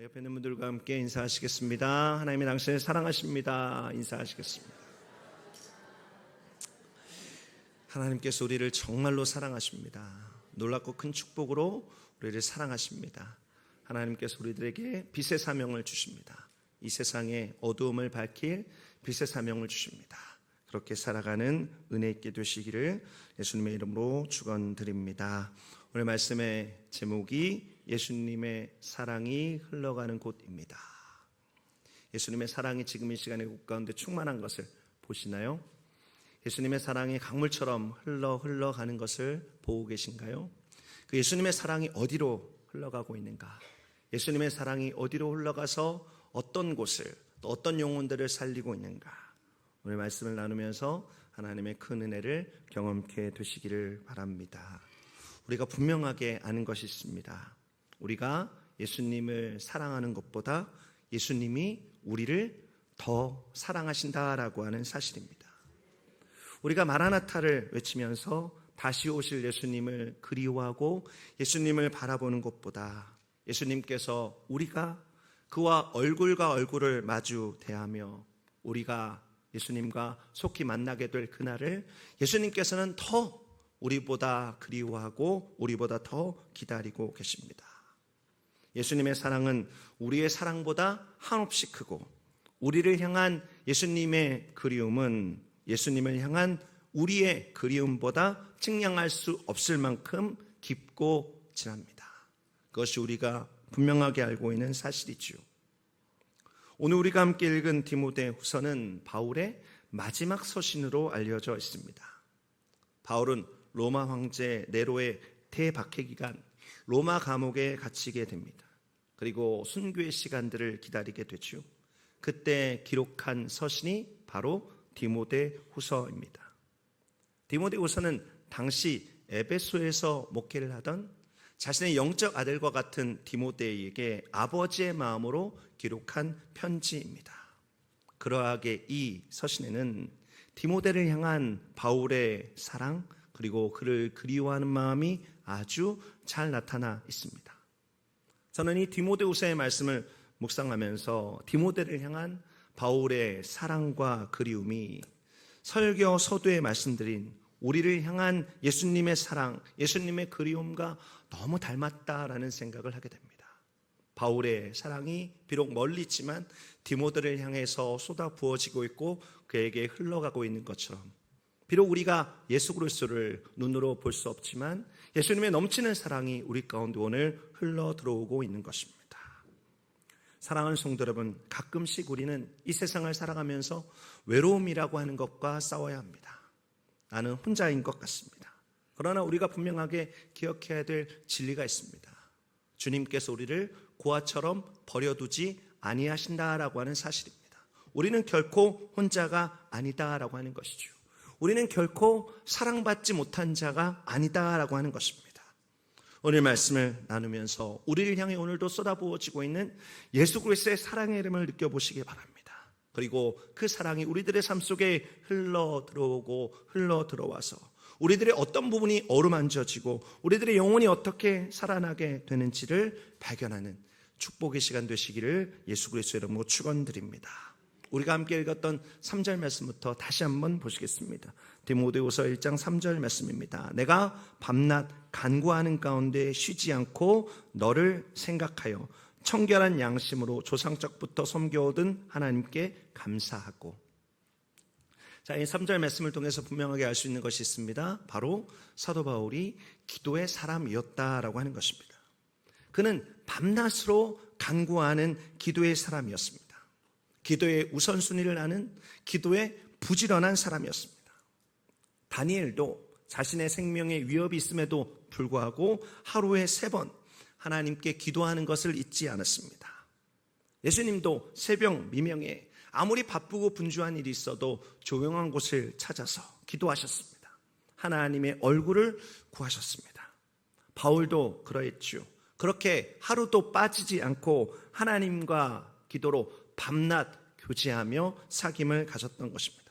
옆에 있는 분들과 함께 인사하시겠습니다. 하나님이 당신을 사랑하십니다. 인사하시겠습니다. 하나님께서 우리를 정말로 사랑하십니다. 놀랍고 큰 축복으로 우리를 사랑하십니다. 하나님께서 우리들에게 빛의 사명을 주십니다. 이 세상의 어두움을 밝힐 빛의 사명을 주십니다. 그렇게 살아가는 은혜 있게 되시기를 예수님의 이름으로 축원드립니다. 오늘 말씀의 제목이 예수님의 사랑이 흘러가는 곳입니다. 예수님의 사랑이 지금 이 시간에 곳 가운데 충만한 것을 보시나요? 예수님의 사랑이 강물처럼 흘러가는 것을 보고 계신가요? 그 예수님의 사랑이 어디로 흘러가고 있는가? 예수님의 사랑이 어디로 흘러가서 어떤 곳을 또 어떤 영혼들을 살리고 있는가? 오늘 말씀을 나누면서 하나님의 큰 은혜를 경험케 되시기를 바랍니다. 우리가 분명하게 아는 것이 있습니다. 우리가 예수님을 사랑하는 것보다 예수님이 우리를 더 사랑하신다라고 하는 사실입니다. 우리가 마라나타를 외치면서 다시 오실 예수님을 그리워하고 예수님을 바라보는 것보다 예수님께서 우리가 그와 얼굴과 얼굴을 마주 대하며 우리가 예수님과 속히 만나게 될 그날을 예수님께서는 더 우리보다 그리워하고 우리보다 더 기다리고 계십니다. 예수님의 사랑은 우리의 사랑보다 한없이 크고 우리를 향한 예수님의 그리움은 예수님을 향한 우리의 그리움보다 측량할 수 없을 만큼 깊고 진합니다. 그것이 우리가 분명하게 알고 있는 사실이지요. 오늘 우리가 함께 읽은 디모데후서는 바울의 마지막 서신으로 알려져 있습니다. 바울은 로마 황제 네로의 대박해 기간 로마 감옥에 갇히게 됩니다. 그리고 순교의 시간들을 기다리게 되죠. 그때 기록한 서신이 바로 디모데후서입니다. 디모데후서는 당시 에베소에서 목회를 하던 자신의 영적 아들과 같은 디모데에게 아버지의 마음으로 기록한 편지입니다. 그러하게 이 서신에는 디모데를 향한 바울의 사랑 그리고 그를 그리워하는 마음이 아주 잘 나타나 있습니다. 저는 이 디모데후서의 말씀을 묵상하면서 디모데를 향한 바울의 사랑과 그리움이 설교 서두에 말씀드린 우리를 향한 예수님의 사랑, 예수님의 그리움과 너무 닮았다라는 생각을 하게 됩니다. 바울의 사랑이 비록 멀리 있지만 디모데를 향해서 쏟아 부어지고 있고 그에게 흘러가고 있는 것처럼 비록 우리가 예수 그리스도를 눈으로 볼 수 없지만 예수님의 넘치는 사랑이 우리 가운데 오늘 흘러 들어오고 있는 것입니다. 사랑하는 성도 여러분, 가끔씩 우리는 이 세상을 살아가면서 외로움이라고 하는 것과 싸워야 합니다. 나는 혼자인 것 같습니다. 그러나 우리가 분명하게 기억해야 될 진리가 있습니다. 주님께서 우리를 고아처럼 버려두지 아니하신다라고 하는 사실입니다. 우리는 결코 혼자가 아니다라고 하는 것이죠. 우리는 결코 사랑받지 못한 자가 아니다라고 하는 것입니다. 오늘 말씀을 나누면서 우리를 향해 오늘도 쏟아부어지고 있는 예수 그리스도의 사랑의 이름을 느껴보시기 바랍니다. 그리고 그 사랑이 우리들의 삶 속에 흘러 들어오고 흘러 들어와서 우리들의 어떤 부분이 어루만져지고 우리들의 영혼이 어떻게 살아나게 되는지를 발견하는 축복의 시간 되시기를 예수 그리스도의 이름으로 축원드립니다. 우리가 함께 읽었던 3절 말씀부터 다시 한번 보시겠습니다. 디모데후서 1장 3절 말씀입니다. 내가 밤낮 간구하는 가운데 쉬지 않고 너를 생각하여 청결한 양심으로 조상적부터 섬겨오던 하나님께 감사하고. 자, 이 3절 말씀을 통해서 분명하게 알 수 있는 것이 있습니다. 바로 사도 바울이 기도의 사람이었다라고 하는 것입니다. 그는 밤낮으로 간구하는 기도의 사람이었습니다. 기도의 우선순위를 아는 기도에 부지런한 사람이었습니다. 다니엘도 자신의 생명에 위협이 있음에도 불구하고 하루에 3번 하나님께 기도하는 것을 잊지 않았습니다. 예수님도 새벽 미명에 아무리 바쁘고 분주한 일이 있어도 조용한 곳을 찾아서 기도하셨습니다. 하나님의 얼굴을 구하셨습니다. 바울도 그러했죠. 그렇게 하루도 빠지지 않고 하나님과 기도로 밤낮 교제하며 사귐을 가졌던 것입니다.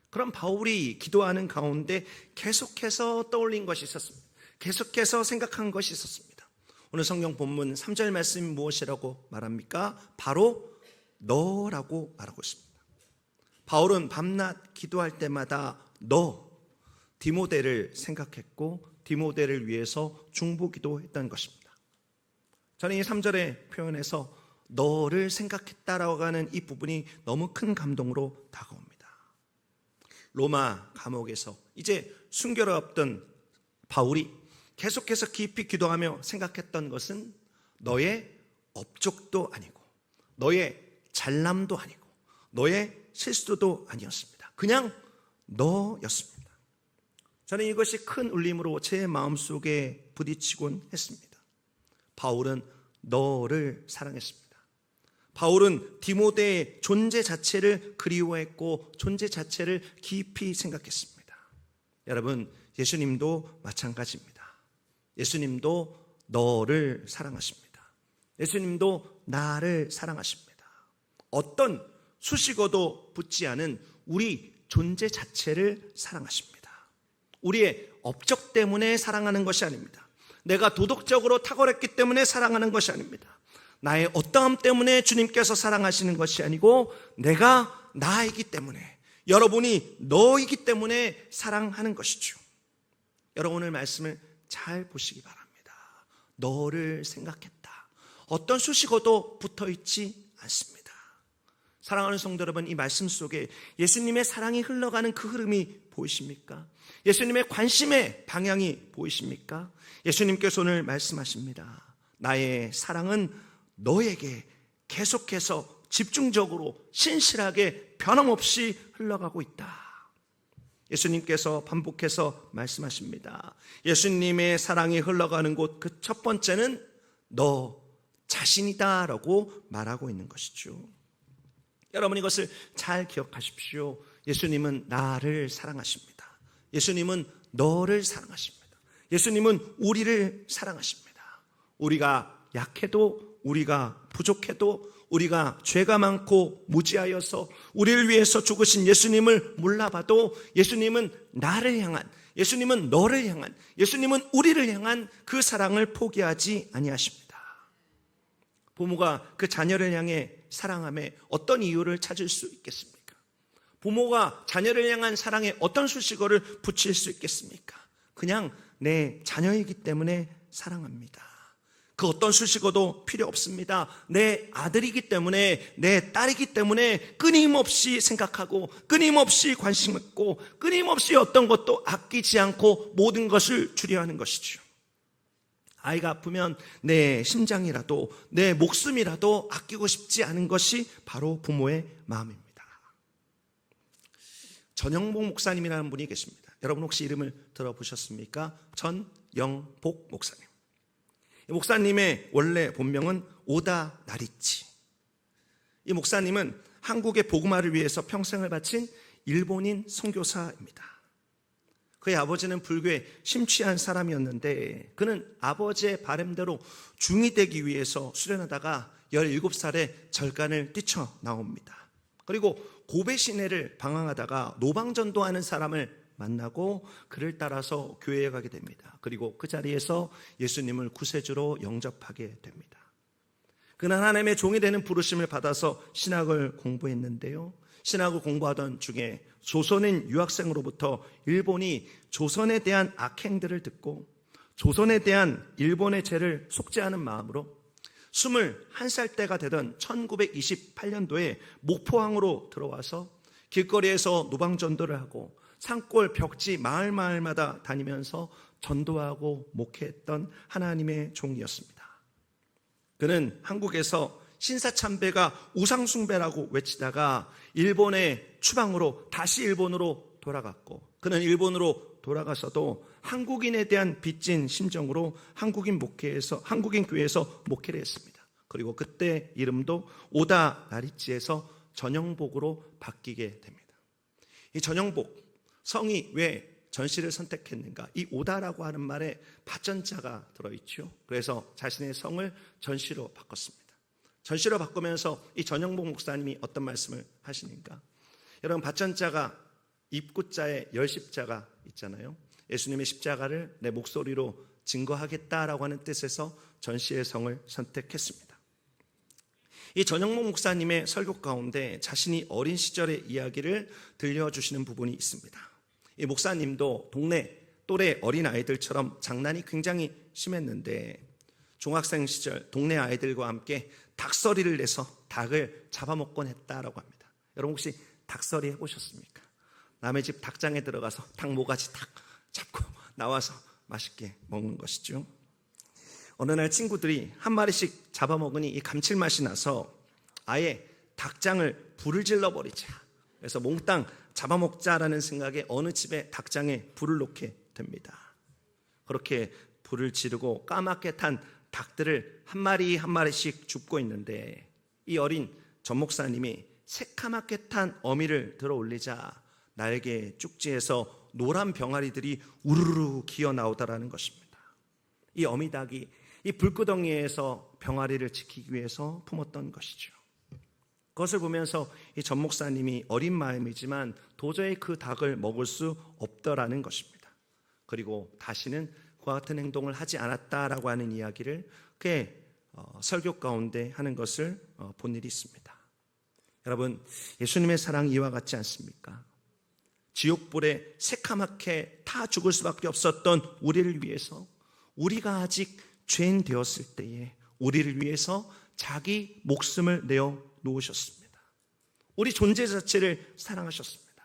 그럼 바울이 기도하는 가운데 계속해서 떠올린 것이 있었습니다. 계속해서 생각한 것이 있었습니다. 오늘 성경 본문 3절 말씀이 무엇이라고 말합니까? 바로 너라고 말하고 있습니다. 바울은 밤낮 기도할 때마다 너, 디모데를 생각했고 디모데를 위해서 중보기도했던 것입니다. 저는 이 3절의 표현에서 너를 생각했다라고 하는 이 부분이 너무 큰 감동으로 다가옵니다. 로마 감옥에서 이제 순교를 앞둔 바울이 계속해서 깊이 기도하며 생각했던 것은 너의 업적도 아니고 너의 잘남도 아니고 너의 실수도 아니었습니다. 그냥 너였습니다. 저는 이것이 큰 울림으로 제 마음속에 부딪히곤 했습니다. 바울은 너를 사랑했습니다. 바울은 디모데의 존재 자체를 그리워했고 존재 자체를 깊이 생각했습니다. 여러분, 예수님도 마찬가지입니다. 예수님도 너를 사랑하십니다. 예수님도 나를 사랑하십니다. 어떤 수식어도 붙지 않은 우리 존재 자체를 사랑하십니다. 우리의 업적 때문에 사랑하는 것이 아닙니다. 내가 도덕적으로 탁월했기 때문에 사랑하는 것이 아닙니다. 나의 어떠함 때문에 주님께서 사랑하시는 것이 아니고 내가 나이기 때문에, 여러분이 너이기 때문에 사랑하는 것이죠. 여러분, 오늘 말씀을 잘 보시기 바랍니다. 너를 생각했다. 어떤 수식어도 붙어있지 않습니다. 사랑하는 성도 여러분, 이 말씀 속에 예수님의 사랑이 흘러가는 그 흐름이 보이십니까? 예수님의 관심의 방향이 보이십니까? 예수님께서 오늘 말씀하십니다. 나의 사랑은 너에게 계속해서 집중적으로 신실하게 변함없이 흘러가고 있다. 예수님께서 반복해서 말씀하십니다. 예수님의 사랑이 흘러가는 곳 그 첫 번째는 너 자신이다 라고 말하고 있는 것이죠. 여러분, 이것을 잘 기억하십시오. 예수님은 나를 사랑하십니다. 예수님은 너를 사랑하십니다. 예수님은 우리를 사랑하십니다. 우리가 약해도, 우리가 부족해도, 우리가 죄가 많고 무지하여서 우리를 위해서 죽으신 예수님을 몰라봐도 예수님은 나를 향한, 예수님은 너를 향한, 예수님은 우리를 향한 그 사랑을 포기하지 아니하십니다. 부모가 그 자녀를 향해 사랑함에 어떤 이유를 찾을 수 있겠습니까? 부모가 자녀를 향한 사랑에 어떤 수식어를 붙일 수 있겠습니까? 그냥 내 자녀이기 때문에 사랑합니다. 그 어떤 수식어도 필요 없습니다. 내 아들이기 때문에, 내 딸이기 때문에 끊임없이 생각하고 끊임없이 관심 있고 끊임없이 어떤 것도 아끼지 않고 모든 것을 주려하는 것이죠. 아이가 아프면 내 심장이라도 내 목숨이라도 아끼고 싶지 않은 것이 바로 부모의 마음입니다. 전영복 목사님이라는 분이 계십니다. 여러분 혹시 이름을 들어보셨습니까? 전영복 목사님. 목사님의 원래 본명은 오다 나리치. 이 목사님은 한국의 복음화를 위해서 평생을 바친 일본인 선교사입니다. 그의 아버지는 불교에 심취한 사람이었는데 그는 아버지의 바람대로 중이 되기 위해서 수련하다가 17살에 절간을 뛰쳐나옵니다. 그리고 고베 시내를 방황하다가 노방전도하는 사람을 만나고 그를 따라서 교회에 가게 됩니다. 그리고 그 자리에서 예수님을 구세주로 영접하게 됩니다. 그는 하나님의 종이 되는 부르심을 받아서 신학을 공부했는데요. 신학을 공부하던 중에 조선인 유학생으로부터 일본이 조선에 대한 악행들을 듣고 조선에 대한 일본의 죄를 속죄하는 마음으로 21살 때가 되던 1928년도에 목포항으로 들어와서 길거리에서 노방전도를 하고 산골 벽지 마을마다 다니면서 전도하고 목회했던 하나님의 종이었습니다. 그는 한국에서 신사참배가 우상숭배라고 외치다가 일본의 추방으로 다시 일본으로 돌아갔고 그는 일본으로 돌아가서도 한국인에 대한 빚진 심정으로 한국인 교회에서 목회를 했습니다. 그리고 그때 이름도 오다 나리치에서 전영복으로 바뀌게 됩니다. 이 전영복 성이 왜 전시를 선택했는가? 이 오다라고 하는 말에 밭전자가 들어있죠. 그래서 자신의 성을 전시로 바꿨습니다. 전시로 바꾸면서 이 전영복 목사님이 어떤 말씀을 하시는가? 여러분, 밭전자가 입구자에 10십자가 있잖아요. 예수님의 십자가를 내 목소리로 증거하겠다라고 하는 뜻에서 전시의 성을 선택했습니다. 이 전영목 목사님의 설교 가운데 자신이 어린 시절의 이야기를 들려주시는 부분이 있습니다. 이 목사님도 동네 또래 어린 아이들처럼 장난이 굉장히 심했는데 중학생 시절 동네 아이들과 함께 닭서리를 내서 닭을 잡아먹곤 했다라고 합니다. 여러분 혹시 닭서리 해보셨습니까? 남의 집 닭장에 들어가서 닭 모가지 탁 잡고 나와서 맛있게 먹는 것이죠. 어느 날 친구들이 한 마리씩 잡아먹으니 이 감칠맛이 나서 아예 닭장을 불을 질러버리자. 그래서 몽땅 잡아먹자라는 생각에 어느 집에 닭장에 불을 놓게 됩니다. 그렇게 불을 지르고 까맣게 탄 닭들을 한 마리 한 마리씩 줍고 있는데 이 어린 전 목사님이 새카맣게 탄 어미를 들어 올리자 날개 쭉지에서 노란 병아리들이 우르르 기어 나오더라는 것입니다. 이 어미닭이 이 불구덩이에서 병아리를 지키기 위해서 품었던 것이죠. 그것을 보면서 이 전 목사님이 어린 마음이지만 도저히 그 닭을 먹을 수 없더라는 것입니다. 그리고 다시는 그와 같은 행동을 하지 않았다라고 하는 이야기를 그의 설교 가운데 하는 것을 본 일이 있습니다. 여러분, 예수님의 사랑이 이와 같지 않습니까? 지옥불에 새카맣게 타 죽을 수밖에 없었던 우리를 위해서, 우리가 아직 죄인 되었을 때에 우리를 위해서 자기 목숨을 내어 놓으셨습니다. 우리 존재 자체를 사랑하셨습니다.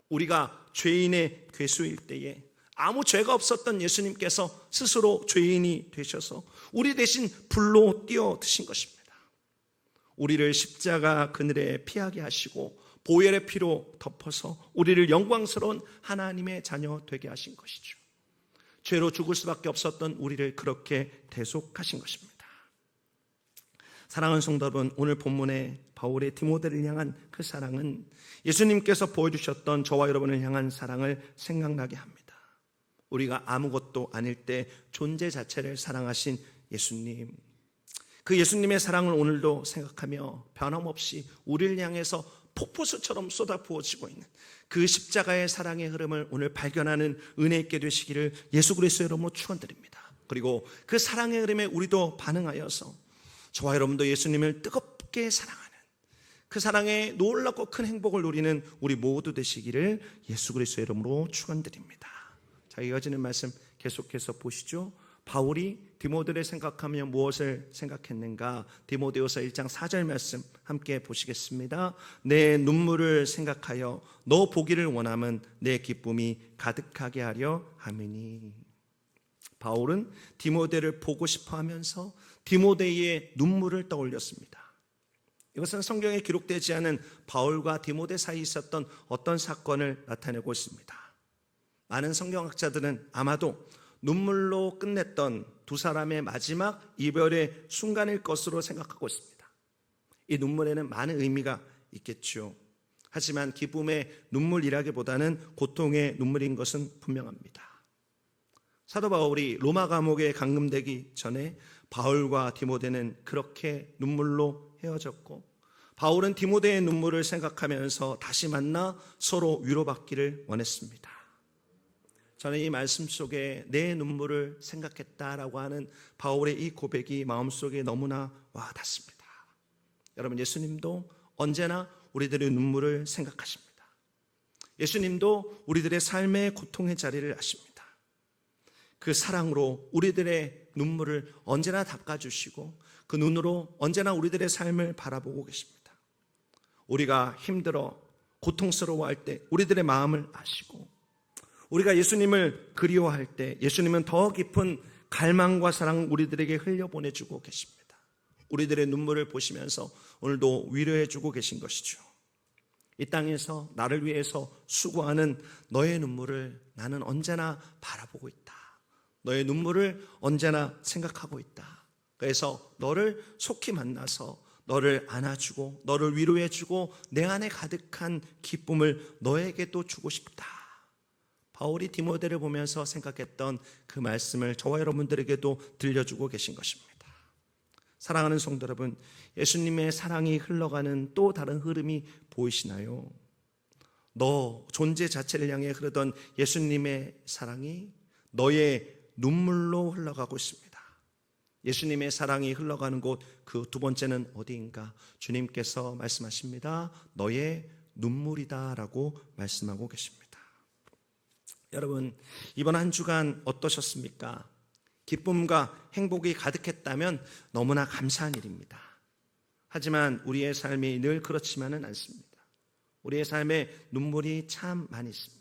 우리가 죄인의 괴수일 때에 아무 죄가 없었던 예수님께서 스스로 죄인이 되셔서 우리 대신 불로 뛰어드신 것입니다. 우리를 십자가 그늘에 피하게 하시고 보혈의 피로 덮어서 우리를 영광스러운 하나님의 자녀 되게 하신 것이죠. 죄로 죽을 수밖에 없었던 우리를 그렇게 대속하신 것입니다. 사랑하는 성도 여러분, 오늘 본문의 바울의 디모데를 향한 그 사랑은 예수님께서 보여주셨던 저와 여러분을 향한 사랑을 생각나게 합니다. 우리가 아무것도 아닐 때 존재 자체를 사랑하신 예수님, 그 예수님의 사랑을 오늘도 생각하며 변함없이 우리를 향해서 폭포수처럼 쏟아부어지고 있는 그 십자가의 사랑의 흐름을 오늘 발견하는 은혜 있게 되시기를 예수 그리스도의 이름으로 축원드립니다. 그리고 그 사랑의 흐름에 우리도 반응하여서 저와 여러분도 예수님을 뜨겁게 사랑하는 그 사랑의 놀랍고 큰 행복을 누리는 우리 모두 되시기를 예수 그리스도의 이름으로 축원드립니다. 자, 이어지는 말씀 계속해서 보시죠. 바울이 디모데를 생각하며 무엇을 생각했는가? 디모데후서 1장 4절 말씀 함께 보시겠습니다. 내 눈물을 생각하여 너 보기를 원함은 내 기쁨이 가득하게 하려 함이니. 바울은 디모데를 보고 싶어 하면서 디모데의 눈물을 떠올렸습니다. 이것은 성경에 기록되지 않은 바울과 디모데 사이에 있었던 어떤 사건을 나타내고 있습니다. 많은 성경학자들은 아마도 눈물로 끝냈던 두 사람의 마지막 이별의 순간일 것으로 생각하고 있습니다. 이 눈물에는 많은 의미가 있겠죠. 하지만 기쁨의 눈물이라기보다는 고통의 눈물인 것은 분명합니다. 사도 바울이 로마 감옥에 감금되기 전에 바울과 디모데는 그렇게 눈물로 헤어졌고, 바울은 디모데의 눈물을 생각하면서 다시 만나 서로 위로받기를 원했습니다. 저는 이 말씀 속에 내 눈물을 생각했다라고 하는 바울의 이 고백이 마음속에 너무나 와닿습니다. 여러분, 예수님도 언제나 우리들의 눈물을 생각하십니다. 예수님도 우리들의 삶의 고통의 자리를 아십니다. 그 사랑으로 우리들의 눈물을 언제나 닦아주시고 그 눈으로 언제나 우리들의 삶을 바라보고 계십니다. 우리가 힘들어 고통스러워할 때 우리들의 마음을 아시고, 우리가 예수님을 그리워할 때 예수님은 더 깊은 갈망과 사랑을 우리들에게 흘려보내주고 계십니다. 우리들의 눈물을 보시면서 오늘도 위로해주고 계신 것이죠. 이 땅에서 나를 위해서 수고하는 너의 눈물을 나는 언제나 바라보고 있다. 너의 눈물을 언제나 생각하고 있다. 그래서 너를 속히 만나서 너를 안아주고 너를 위로해주고 내 안에 가득한 기쁨을 너에게도 주고 싶다. 바울이 디모데를 보면서 생각했던 그 말씀을 저와 여러분들에게도 들려주고 계신 것입니다. 사랑하는 성도 여러분, 예수님의 사랑이 흘러가는 또 다른 흐름이 보이시나요? 너 존재 자체를 향해 흐르던 예수님의 사랑이 너의 눈물로 흘러가고 있습니다. 예수님의 사랑이 흘러가는 곳, 그 두 번째는 어디인가? 주님께서 말씀하십니다. 너의 눈물이다 라고 말씀하고 계십니다. 여러분, 이번 한 주간 어떠셨습니까? 기쁨과 행복이 가득했다면 너무나 감사한 일입니다. 하지만 우리의 삶이 늘 그렇지만은 않습니다. 우리의 삶에 눈물이 참 많이 있습니다.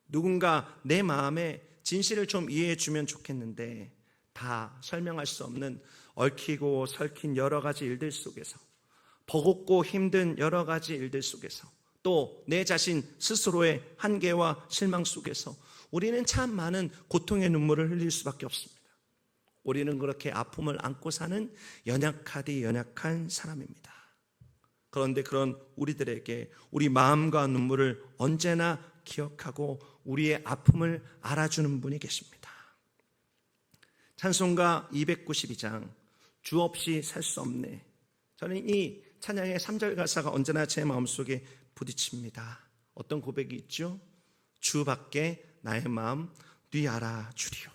누군가 내 마음에 진실을 좀 이해해 주면 좋겠는데 다 설명할 수 없는 얽히고 설킨 여러 가지 일들 속에서, 버겁고 힘든 여러 가지 일들 속에서, 또 내 자신 스스로의 한계와 실망 속에서 우리는 참 많은 고통의 눈물을 흘릴 수밖에 없습니다. 우리는 그렇게 아픔을 안고 사는 연약하디 연약한 사람입니다. 그런데 그런 우리들에게 우리 마음과 눈물을 언제나 기억하고 우리의 아픔을 알아주는 분이 계십니다. 찬송가 292장 주 없이 살 수 없네. 저는 이 찬양의 3절 가사가 언제나 제 마음속에 부딪힙니다. 어떤 고백이 있죠? 주밖에 나의 마음 네 알아주리요.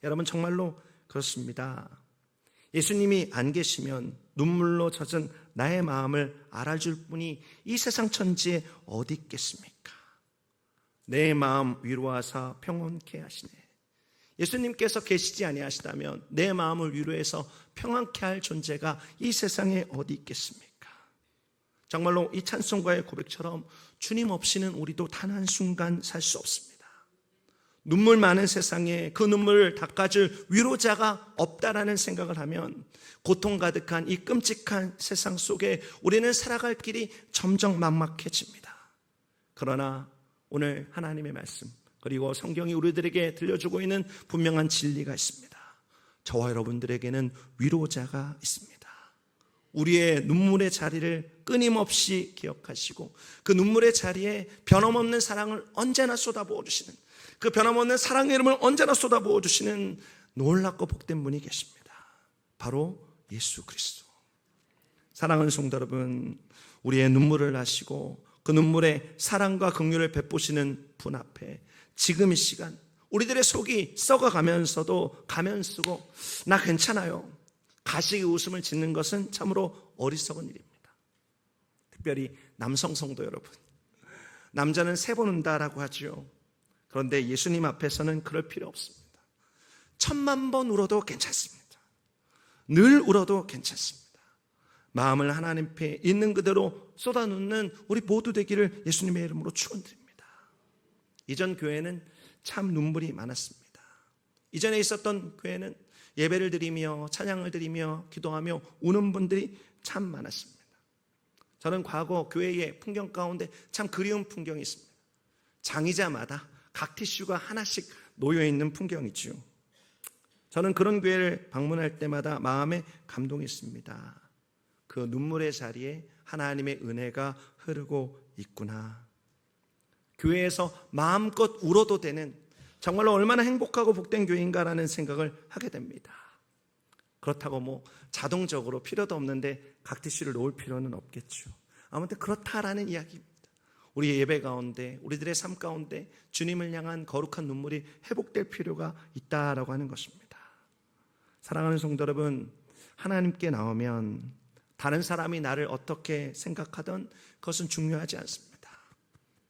여러분, 정말로 그렇습니다. 예수님이 안 계시면 눈물로 젖은 나의 마음을 알아줄 분이 이 세상 천지에 어디 있겠습니까? 내 마음 위로하사 평온케 하시네. 예수님께서 계시지 아니하시다면 내 마음을 위로해서 평안케 할 존재가 이 세상에 어디 있겠습니까? 정말로 이 찬송가의 고백처럼 주님 없이는 우리도 단 한순간 살 수 없습니다. 눈물 많은 세상에 그 눈물을 닦아줄 위로자가 없다라는 생각을 하면 고통 가득한 이 끔찍한 세상 속에 우리는 살아갈 길이 점점 막막해집니다. 그러나 오늘 하나님의 말씀, 그리고 성경이 우리들에게 들려주고 있는 분명한 진리가 있습니다. 저와 여러분들에게는 위로자가 있습니다. 우리의 눈물의 자리를 끊임없이 기억하시고 그 눈물의 자리에 변함없는 사랑을 언제나 쏟아부어 주시는, 그 변함없는 사랑의 이름을 언제나 쏟아부어 주시는 놀랍고 복된 분이 계십니다. 바로 예수 그리스도. 사랑하는 성도 여러분, 우리의 눈물을 아시고 그 눈물에 사랑과 긍휼을 베푸시는 분 앞에 지금 이 시간 우리들의 속이 썩어가면서도 가면 쓰고 나 괜찮아요, 가식의 웃음을 짓는 것은 참으로 어리석은 일입니다. 특별히 남성 성도 여러분, 남자는 세 번 운다라고 하죠. 그런데 예수님 앞에서는 그럴 필요 없습니다. 1000만 번 울어도 괜찮습니다. 늘 울어도 괜찮습니다. 마음을 하나님 앞에 있는 그대로 쏟아놓는 우리 모두 되기를 예수님의 이름으로 축원드립니다. 이전 교회는 참 눈물이 많았습니다. 이전에 있었던 교회는 예배를 드리며 찬양을 드리며 기도하며 우는 분들이 참 많았습니다. 저는 과거 교회의 풍경 가운데 참 그리운 풍경이 있습니다. 장의자마다 각 티슈가 하나씩 놓여있는 풍경이죠. 저는 그런 교회를 방문할 때마다 마음에 감동이 있습니다. 그 눈물의 자리에 하나님의 은혜가 흐르고 있구나. 교회에서 마음껏 울어도 되는, 정말로 얼마나 행복하고 복된 교회인가라는 생각을 하게 됩니다. 그렇다고 자동적으로 필요도 없는데 각 티슈를 놓을 필요는 없겠죠. 아무튼 그렇다라는 이야기입니다. 우리의 예배 가운데, 우리들의 삶 가운데 주님을 향한 거룩한 눈물이 회복될 필요가 있다라고 하는 것입니다. 사랑하는 성도 여러분, 하나님께 나오면 다른 사람이 나를 어떻게 생각하든 그것은 중요하지 않습니다.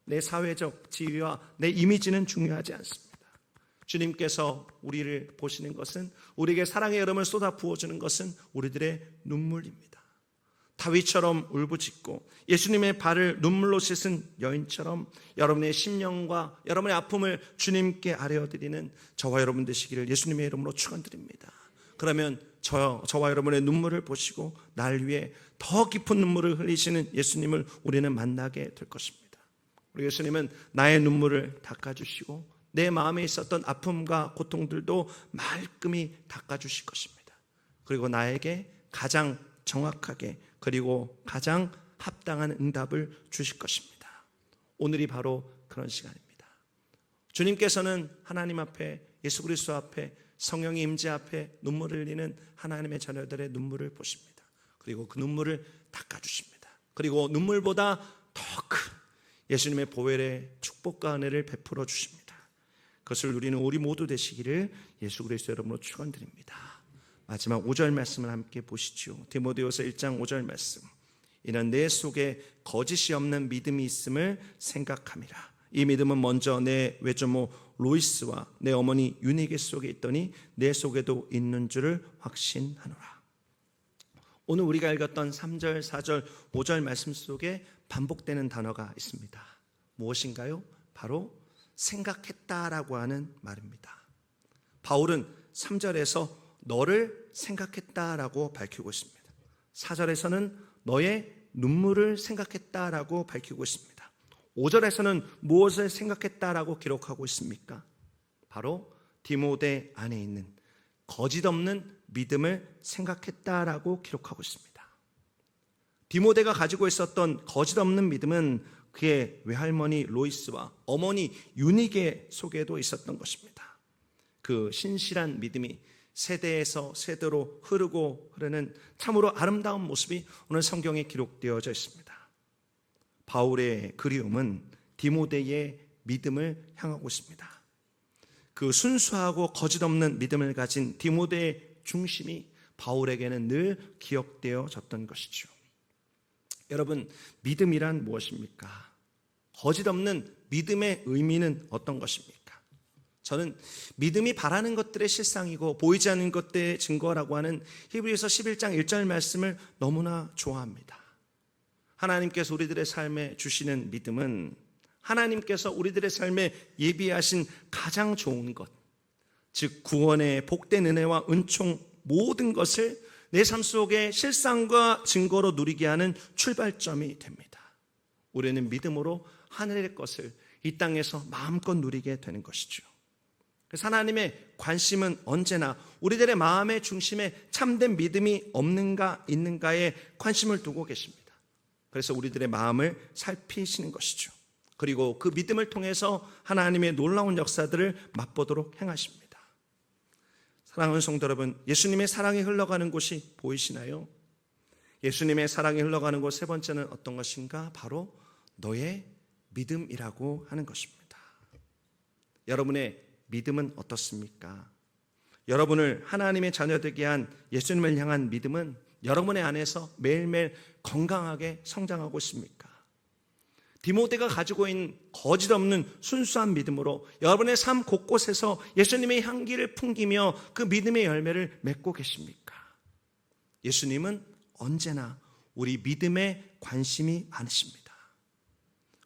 내 사회적 지위와 내 이미지는 중요하지 않습니다. 주님께서 우리를 보시는 것은, 우리에게 사랑의 여름을 쏟아 부어주는 것은 우리들의 눈물입니다. 다윗처럼 울부짖고 예수님의 발을 눈물로 씻은 여인처럼 여러분의 심령과 여러분의 아픔을 주님께 아뢰어드리는 저와 여러분 되시기를 예수님의 이름으로 축원드립니다. 그러면 저와 여러분의 눈물을 보시고 날 위해 더 깊은 눈물을 흘리시는 예수님을 우리는 만나게 될 것입니다. 우리 예수님은 나의 눈물을 닦아주시고 내 마음에 있었던 아픔과 고통들도 말끔히 닦아주실 것입니다. 그리고 나에게 가장 정확하게 그리고 가장 합당한 응답을 주실 것입니다. 오늘이 바로 그런 시간입니다. 주님께서는 하나님 앞에, 예수 그리스도 앞에, 성령의 임재 앞에 눈물을 흘리는 하나님의 자녀들의 눈물을 보십니다. 그리고 그 눈물을 닦아주십니다. 그리고 눈물보다 더 큰 예수님의 보혈의 축복과 은혜를 베풀어 주십니다. 그것을 누리는 우리 모두 되시기를 예수 그리스도 이름으로 축원드립니다. 마지막 5절 말씀을 함께 보시죠. 디모데후서 1장 5절 말씀. 이는 내 속에 거짓이 없는 믿음이 있음을 생각함이라. 이 믿음은 먼저 내 외조모 로이스와 내 어머니 유니게 속에 있더니 내 속에도 있는 줄을 확신하노라. 오늘 우리가 읽었던 3절, 4절, 5절 말씀 속에 반복되는 단어가 있습니다. 무엇인가요? 바로 생각했다라고 하는 말입니다. 바울은 3절에서 너를 생각했다라고 밝히고 있습니다. 4절에서는 너의 눈물을 생각했다라고 밝히고 있습니다. 5절에서는 무엇을 생각했다라고 기록하고 있습니까? 바로 디모데 안에 있는 거짓 없는 믿음을 생각했다라고 기록하고 있습니다. 디모데가 가지고 있었던 거짓 없는 믿음은 그의 외할머니 로이스와 어머니 유니게 속에도 있었던 것입니다. 그 신실한 믿음이 세대에서 세대로 흐르는 참으로 아름다운 모습이 오늘 성경에 기록되어져 있습니다. 바울의 그리움은 디모데의 믿음을 향하고 있습니다. 그 순수하고 거짓 없는 믿음을 가진 디모데의 중심이 바울에게는 늘 기억되어졌던 것이죠. 여러분, 믿음이란 무엇입니까? 거짓 없는 믿음의 의미는 어떤 것입니까? 저는 믿음이 바라는 것들의 실상이고 보이지 않는 것들의 증거라고 하는 히브리서 11장 1절 말씀을 너무나 좋아합니다. 하나님께서 우리들의 삶에 주시는 믿음은 하나님께서 우리들의 삶에 예비하신 가장 좋은 것, 즉 구원의 복된 은혜와 은총 모든 것을 내 삶 속에 실상과 증거로 누리게 하는 출발점이 됩니다. 우리는 믿음으로 하늘의 것을 이 땅에서 마음껏 누리게 되는 것이죠. 그래서 하나님의 관심은 언제나 우리들의 마음의 중심에 참된 믿음이 없는가 있는가에 관심을 두고 계십니다. 그래서 우리들의 마음을 살피시는 것이죠. 그리고 그 믿음을 통해서 하나님의 놀라운 역사들을 맛보도록 행하십니다. 사랑하는 성도 여러분, 예수님의 사랑이 흘러가는 곳이 보이시나요? 예수님의 사랑이 흘러가는 곳 세 번째는 어떤 것인가? 바로 너의 믿음이라고 하는 것입니다. 여러분의 믿음은 어떻습니까? 여러분을 하나님의 자녀되게 한 예수님을 향한 믿음은 여러분의 안에서 매일매일 건강하게 성장하고 있습니까? 디모데가 가지고 있는 거짓 없는 순수한 믿음으로 여러분의 삶 곳곳에서 예수님의 향기를 풍기며 그 믿음의 열매를 맺고 계십니까? 예수님은 언제나 우리 믿음에 관심이 많으십니다.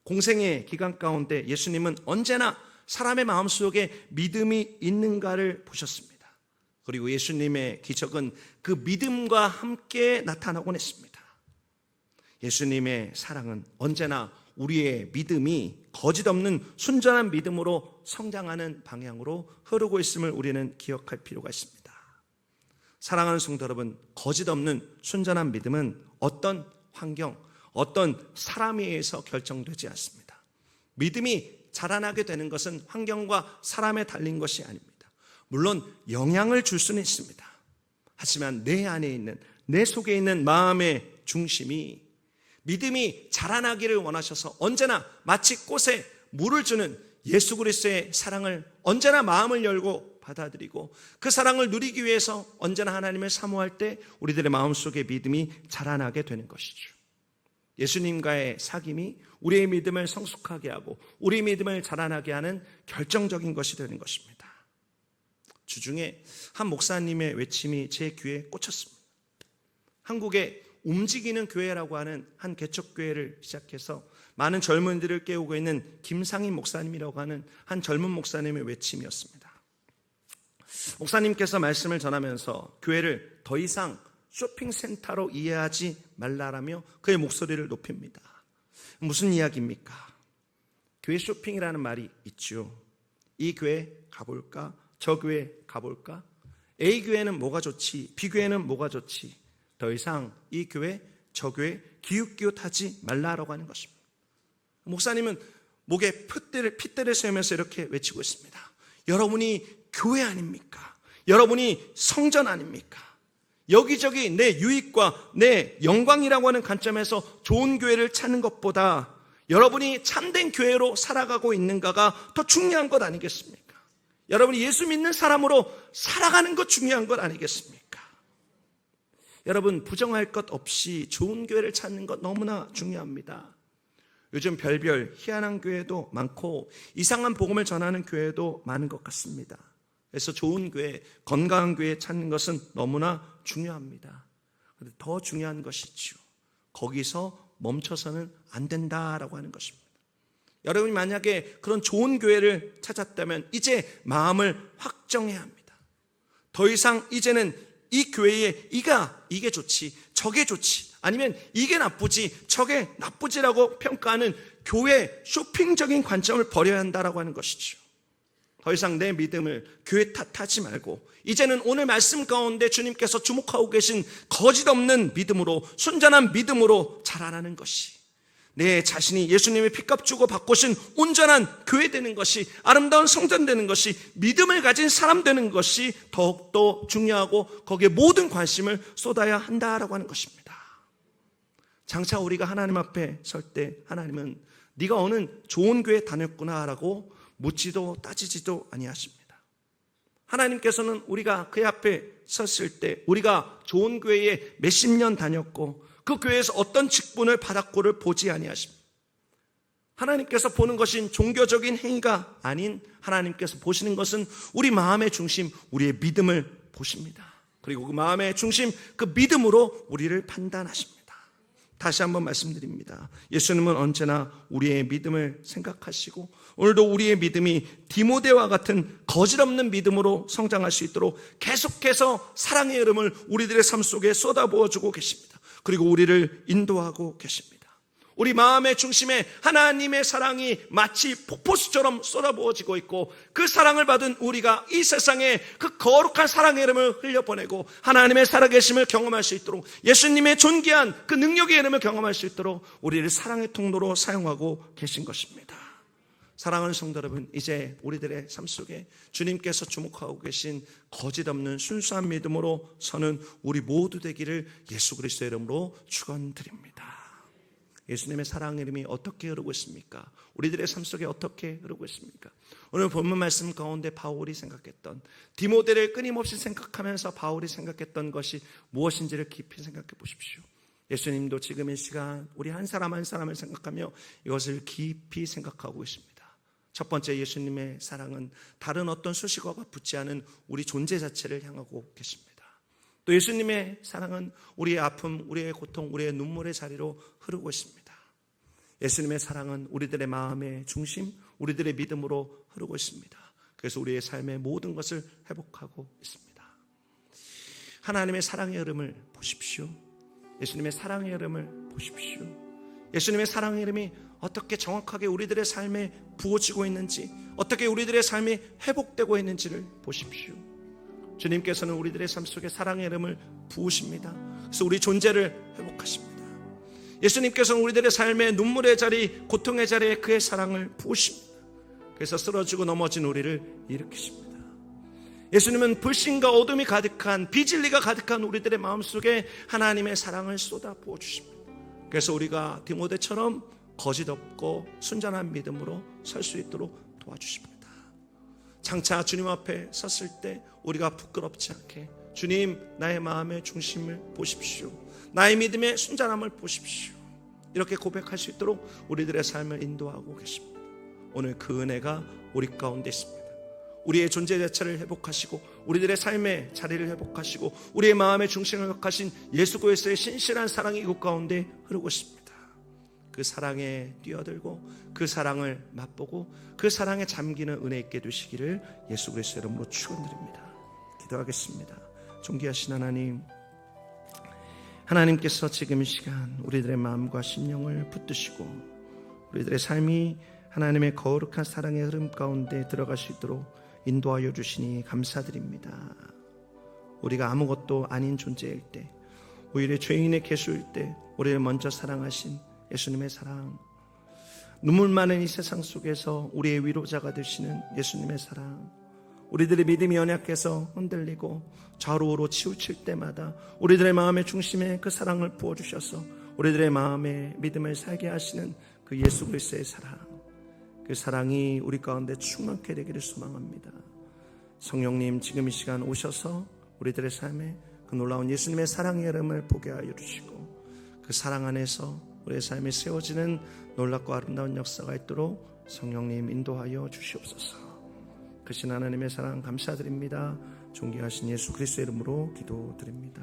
공생의 기간 가운데 예수님은 언제나 사람의 마음속에 믿음이 있는가를 보셨습니다. 그리고 예수님의 기적은 그 믿음과 함께 나타나곤 했습니다. 예수님의 사랑은 언제나 우리의 믿음이 거짓 없는 순전한 믿음으로 성장하는 방향으로 흐르고 있음을 우리는 기억할 필요가 있습니다. 사랑하는 성도 여러분, 거짓 없는 순전한 믿음은 어떤 환경, 어떤 사람에 의해서 결정되지 않습니다. 믿음이 자라나게 되는 것은 환경과 사람에 달린 것이 아닙니다. 물론 영향을 줄 수는 있습니다. 하지만 내 안에 있는, 내 속에 있는 마음의 중심이 믿음이 자라나기를 원하셔서 언제나 마치 꽃에 물을 주는 예수 그리스도의 사랑을 언제나 마음을 열고 받아들이고 그 사랑을 누리기 위해서 언제나 하나님을 사모할 때 우리들의 마음속에 믿음이 자라나게 되는 것이죠. 예수님과의 사귐이 우리의 믿음을 성숙하게 하고 우리의 믿음을 자라나게 하는 결정적인 것이 되는 것입니다. 주중에 한 목사님의 외침이 제 귀에 꽂혔습니다. 한국의 움직이는 교회라고 하는 한 개척교회를 시작해서 많은 젊은이들을 깨우고 있는 김상인 목사님이라고 하는 한 젊은 목사님의 외침이었습니다. 목사님께서 말씀을 전하면서 교회를 더 이상 쇼핑센터로 이해하지 말라라며 그의 목소리를 높입니다. 무슨 이야기입니까? 교회 쇼핑이라는 말이 있죠. 이 교회 가볼까? 저 교회 가볼까? A 교회는 뭐가 좋지? B 교회는 뭐가 좋지? 더 이상 이 교회, 저 교회 기웃기웃하지 말라라고 하는 것입니다. 목사님은 목에 핏대를 세우면서 이렇게 외치고 있습니다. 여러분이 교회 아닙니까? 여러분이 성전 아닙니까? 여기저기 내 유익과 내 영광이라고 하는 관점에서 좋은 교회를 찾는 것보다 여러분이 참된 교회로 살아가고 있는가가 더 중요한 것 아니겠습니까? 여러분, 예수 믿는 사람으로 살아가는 것 중요한 것 아니겠습니까? 여러분, 부정할 것 없이 좋은 교회를 찾는 것 너무나 중요합니다. 요즘 별별 희한한 교회도 많고 이상한 복음을 전하는 교회도 많은 것 같습니다. 그래서 좋은 교회, 건강한 교회 찾는 것은 너무나 중요합니다. 그런데 더 중요한 것이죠. 거기서 멈춰서는 안 된다라고 하는 것입니다. 여러분이 만약에 그런 좋은 교회를 찾았다면 이제 마음을 확정해야 합니다. 더 이상 이제는 이 교회에 이게 좋지, 저게 좋지, 아니면 이게 나쁘지, 저게 나쁘지라고 평가하는 교회 쇼핑적인 관점을 버려야 한다라고 하는 것이죠. 더 이상 내 믿음을 교회 탓하지 말고 이제는 오늘 말씀 가운데 주님께서 주목하고 계신 거짓 없는 믿음으로, 순전한 믿음으로 자라나는 것이, 내 자신이 예수님의 피값 주고 바꾸신 온전한 교회 되는 것이, 아름다운 성전 되는 것이, 믿음을 가진 사람 되는 것이 더욱더 중요하고 거기에 모든 관심을 쏟아야 한다라고 하는 것입니다. 장차 우리가 하나님 앞에 설 때 하나님은 네가 어느 좋은 교회 다녔구나라고 묻지도 따지지도 아니하십니다. 하나님께서는 우리가 그의 앞에 섰을 때 우리가 좋은 교회에 몇십 년 다녔고 그 교회에서 어떤 직분을 받았고를 보지 아니하십니다. 하나님께서 보는 것은 종교적인 행위가 아닌 하나님께서 보시는 것은 우리 마음의 중심, 우리의 믿음을 보십니다. 그리고 그 마음의 중심, 그 믿음으로 우리를 판단하십니다. 다시 한번 말씀드립니다. 예수님은 언제나 우리의 믿음을 생각하시고 오늘도 우리의 믿음이 디모데와 같은 거짓없는 믿음으로 성장할 수 있도록 계속해서 사랑의 이름을 우리들의 삶 속에 쏟아부어주고 계십니다. 그리고 우리를 인도하고 계십니다. 우리 마음의 중심에 하나님의 사랑이 마치 폭포수처럼 쏟아부어지고 있고 그 사랑을 받은 우리가 이 세상에 그 거룩한 사랑의 이름을 흘려보내고 하나님의 살아계심을 경험할 수 있도록, 예수님의 존귀한 그 능력의 이름을 경험할 수 있도록 우리를 사랑의 통로로 사용하고 계신 것입니다. 사랑하는 성도 여러분, 이제 우리들의 삶 속에 주님께서 주목하고 계신 거짓 없는 순수한 믿음으로 서는 우리 모두 되기를 예수 그리스도의 이름으로 축원드립니다. 예수님의 사랑의 이름이 어떻게 흐르고 있습니까? 우리들의 삶 속에 어떻게 흐르고 있습니까? 오늘 본문 말씀 가운데 바울이 생각했던, 디모데를 끊임없이 생각하면서 바울이 생각했던 것이 무엇인지를 깊이 생각해 보십시오. 예수님도 지금 이 시간 우리 한 사람 한 사람을 생각하며 이것을 깊이 생각하고 있습니다. 첫 번째, 예수님의 사랑은 다른 어떤 수식어가 붙지 않은 우리 존재 자체를 향하고 계십니다. 또 예수님의 사랑은 우리의 아픔, 우리의 고통, 우리의 눈물의 자리로 흐르고 있습니다. 예수님의 사랑은 우리들의 마음의 중심, 우리들의 믿음으로 흐르고 있습니다. 그래서 우리의 삶의 모든 것을 회복하고 있습니다. 하나님의 사랑의 흐름을 보십시오. 예수님의 사랑의 흐름을 보십시오. 예수님의 사랑의 흐름이 어떻게 정확하게 우리들의 삶에 부어지고 있는지, 어떻게 우리들의 삶이 회복되고 있는지를 보십시오. 주님께서는 우리들의 삶 속에 사랑의 이름을 부으십니다. 그래서 우리 존재를 회복하십니다. 예수님께서는 우리들의 삶의 눈물의 자리, 고통의 자리에 그의 사랑을 부으십니다. 그래서 쓰러지고 넘어진 우리를 일으키십니다. 예수님은 불신과 어둠이 가득한, 비진리가 가득한 우리들의 마음속에 하나님의 사랑을 쏟아 부어주십니다. 그래서 우리가 디모데처럼 거짓 없고 순전한 믿음으로 설 수 있도록 도와주십니다. 장차 주님 앞에 섰을 때 우리가 부끄럽지 않게, 주님, 나의 마음의 중심을 보십시오, 나의 믿음의 순전함을 보십시오, 이렇게 고백할 수 있도록 우리들의 삶을 인도하고 계십니다. 오늘 그 은혜가 우리 가운데 있습니다. 우리의 존재 자체를 회복하시고 우리들의 삶의 자리를 회복하시고 우리의 마음의 중심을 회복하신 예수 그리스도의 신실한 사랑이 이곳 가운데 흐르고 있습니다. 그 사랑에 뛰어들고 그 사랑을 맛보고 그 사랑에 잠기는 은혜 있게 되시기를 예수 그리스도의 이름으로 축원드립니다. 기도하겠습니다. 존귀하신 하나님, 하나님께서 지금 이 시간 우리들의 마음과 심령을 붙드시고 우리들의 삶이 하나님의 거룩한 사랑의 흐름 가운데 들어갈 수 있도록 인도하여 주시니 감사드립니다. 우리가 아무것도 아닌 존재일 때, 오히려 죄인의 개수일 때 우리를 먼저 사랑하신 예수님의 사랑, 눈물 많은 이 세상 속에서 우리의 위로자가 되시는 예수님의 사랑, 우리들의 믿음이 연약해서 흔들리고 좌우로 치우칠 때마다 우리들의 마음의 중심에 그 사랑을 부어주셔서 우리들의 마음에 믿음을 살게 하시는 그 예수 그리스도의 사랑, 그 사랑이 우리 가운데 충만케 되기를 소망합니다. 성령님 지금 이 시간 오셔서 우리들의 삶에 그 놀라운 예수님의 사랑의 이름을 보게 하여 주시고 그 사랑 안에서 우리의 삶에 세워지는 놀랍고 아름다운 역사가 있도록 성령님 인도하여 주시옵소서. 크신 하나님의 사랑 감사드립니다. 존귀하신 예수 그리스도의 이름으로 기도드립니다.